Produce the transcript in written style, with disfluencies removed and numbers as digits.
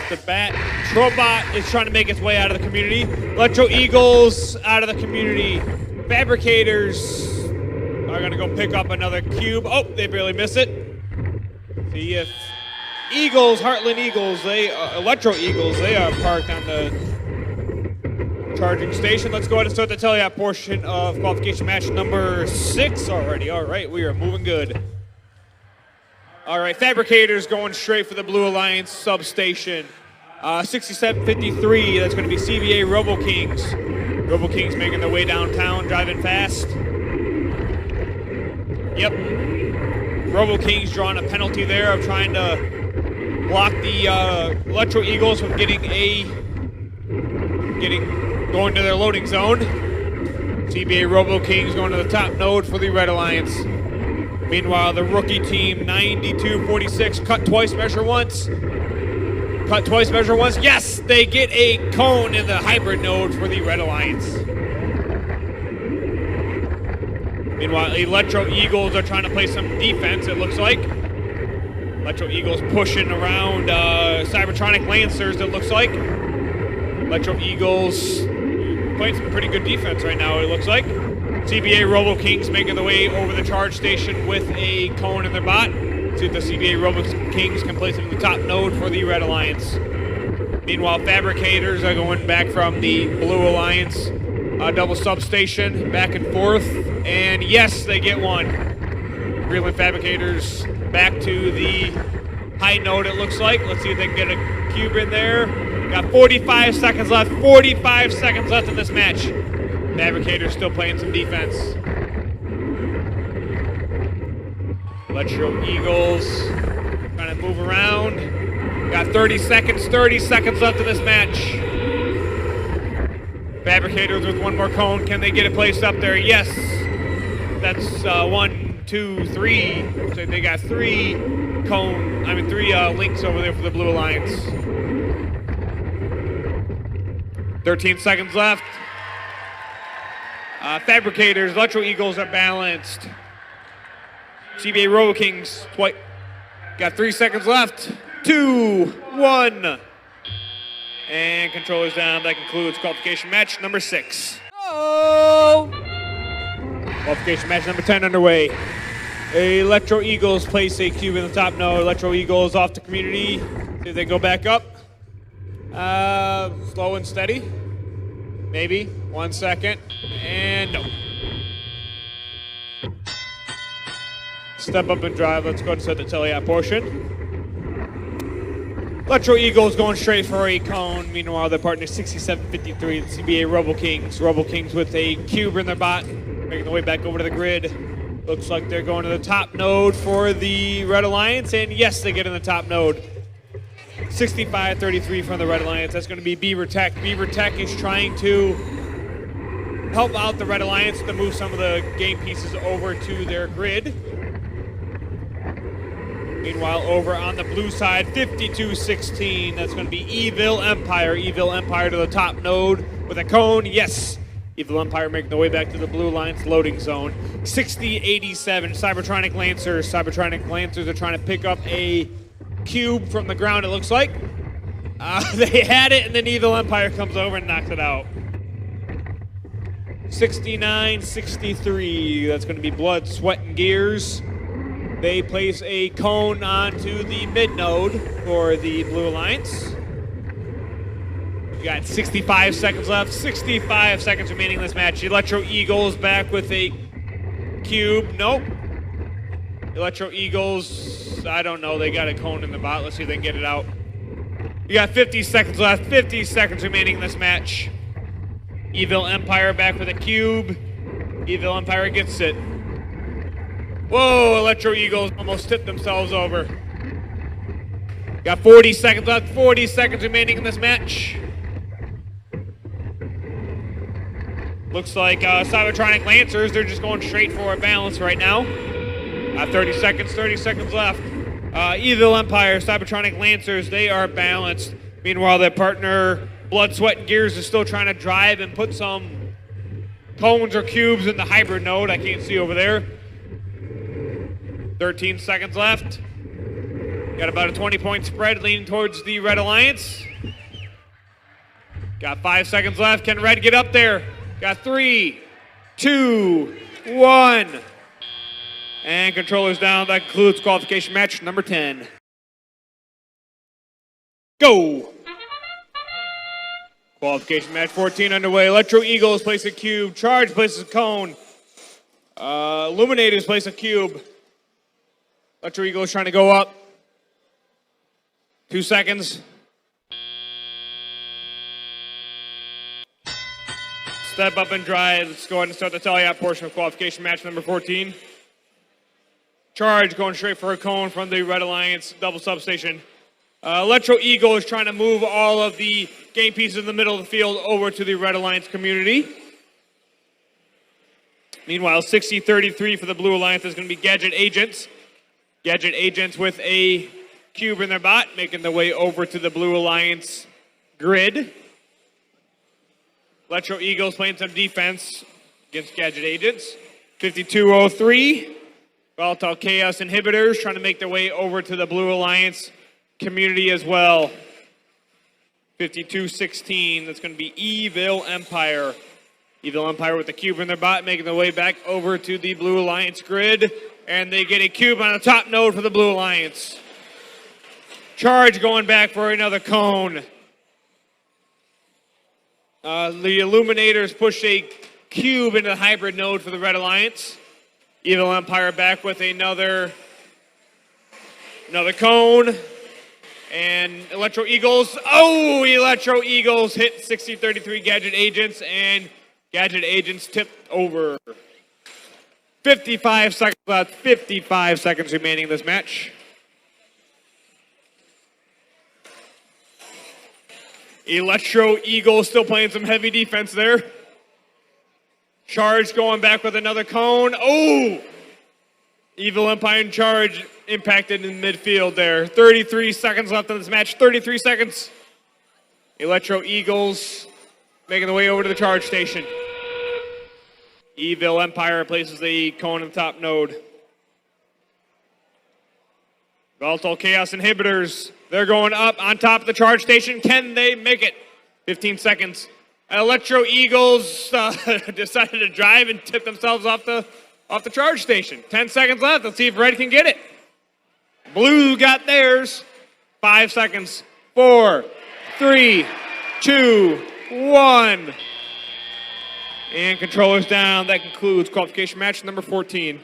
off the bat. Trobot is trying to make its way out of the community. Electro Eagles out of the community. Fabricators are going to go pick up another cube. Oh, they barely miss it. See if Eagles, Hartland Eagles, Electro Eagles, they are parked on the charging station. Let's go ahead and start the teleop portion of qualification match number 6 already. All right, we are moving good. All right, Fabricators going straight for the Blue Alliance substation. 6753, that's going to be CBA Robo Kings. Robo Kings making their way downtown, driving fast. Yep. Robo Kings drawing a penalty there of trying to block the Electro Eagles from going to their loading zone. CBA Robo Kings going to the top node for the Red Alliance. Meanwhile, the rookie team, 9246, cut twice, measure once. Cut twice, measure once. Yes, they get a cone in the hybrid node for the Red Alliance. Meanwhile, Electro Eagles are trying to play some defense, it looks like. Electro Eagles pushing around Cybertronic Lancers, it looks like. Electro Eagles playing some pretty good defense right now, it looks like. CBA Robo Kings making their way over the charge station with a cone in their bot. See if the CBA Robo Kings can place it in the top node for the Red Alliance. Meanwhile, Fabricators are going back from the Blue Alliance double substation, back and forth. And yes, they get one. Greenland Fabricators back to the high node, it looks like. Let's see if they can get a cube in there. Got 45 seconds left. 45 seconds left in this match. Fabricators still playing some defense. Electro Eagles trying to move around. Got 30 seconds left in this match. Fabricators with one more cone. Can they get it placed up there? Yes. That's 1, 2, 3. So they got three links over there for the Blue Alliance. 13 seconds left. Fabricators, Electro Eagles are balanced. CBA Robo Kings, got 3 seconds left. 2, 1. And controllers down. That concludes qualification match number 6. Oh! Qualification match number 10 underway. Electro Eagles place a cube in the top node. Electro Eagles off the community. See if they go back up. Slow and steady. Maybe. 1 second. And no. Step up and drive. Let's go and set the teleop portion. Electro Eagles going straight for a cone. Meanwhile, their partner 6753, the CBA Robo Kings. Robo Kings with a cube in their bot, making their way back over to the grid. Looks like they're going to the top node for the Red Alliance, and yes, they get in the top node. 6533 from the Red Alliance. That's going to be Beaver Tech. Beaver Tech is trying to help out the Red Alliance to move some of the game pieces over to their grid. Meanwhile, over on the blue side, 5216. That's going to be Evil Empire. Evil Empire to the top node with a cone. Yes. Evil Empire making their way back to the Blue Alliance loading zone. 6087. Cybertronic Lancers. Cybertronic Lancers are trying to pick up a cube from the ground, it looks like. They had it, and then Evil Empire comes over and knocks it out. 6963. That's going to be Blood, Sweat, and Gears. They place a cone onto the mid node for the Blue Alliance. We got 65 seconds left. 65 seconds remaining in this match. Electro Eagles back with a cube. Nope. Electro Eagles, I don't know. They got a cone in the bot. Let's see if they can get it out. We got 50 seconds left. 50 seconds remaining in this match. Evil Empire back with a cube. Evil Empire gets it. Whoa, Electro Eagles almost tipped themselves over. Got 40 seconds left, 40 seconds remaining in this match. Looks like Cybertronic Lancers, they're just going straight for a balance right now. 30 seconds left. Evil Empire, Cybertronic Lancers, they are balanced. Meanwhile, their partner, Blood, Sweat, and Gears is still trying to drive and put some cones or cubes in the hybrid node. I can't see over there. 13 seconds left. Got about a 20-point spread leaning towards the Red Alliance. Got 5 seconds left. Can Red get up there? Got 3, 2, 1. And controllers down. That concludes qualification match number 10. Go! Qualification match 14 underway. Electro Eagles place a cube. Charge places a cone. Illuminators place a cube. Electro Eagles trying to go up. 2 seconds. Step up and drive. Let's go ahead and start the tally-out portion of qualification match number 14. Charge going straight for a cone from the Red Alliance double substation. Electro Eagle is trying to move all of the game pieces in the middle of the field over to the Red Alliance community. Meanwhile, 60-33 for the Blue Alliance is going to be Gadget Agents. Gadget Agents with a cube in their bot, making their way over to the Blue Alliance grid. Electro Eagles playing some defense against Gadget Agents. 52-03. Volatile Chaos Inhibitors trying to make their way over to the Blue Alliance community as well. 52-16. That's going to be Evil Empire. Evil Empire with the cube in their bot, making their way back over to the Blue Alliance grid. And they get a cube on the top node for the Blue Alliance. Charge going back for another cone. The Illuminators push a cube into the hybrid node for the Red Alliance. Evil Empire back with another cone. And Electro Eagles. Oh, Electro Eagles hit 60-33 Gadget Agents, and Gadget Agents tipped over. 55 seconds left. 55 seconds remaining in this match. Electro Eagles still playing some heavy defense there. Charge going back with another cone. Oh! Evil Empire and Charge impacted in midfield there. 33 seconds left in this match. 33 seconds. Electro Eagles making the way over to the charge station. Evil Empire places the cone in the top node. Volatile Chaos Inhibitors. They're going up on top of the charge station. Can they make it? 15 seconds. Electro Eagles decided to drive and tip themselves off the charge station. 10 seconds left. Let's see if Red can get it. Blue got theirs. 5 seconds. 4, 3, 2, 1. And controllers down. That concludes qualification match number 14.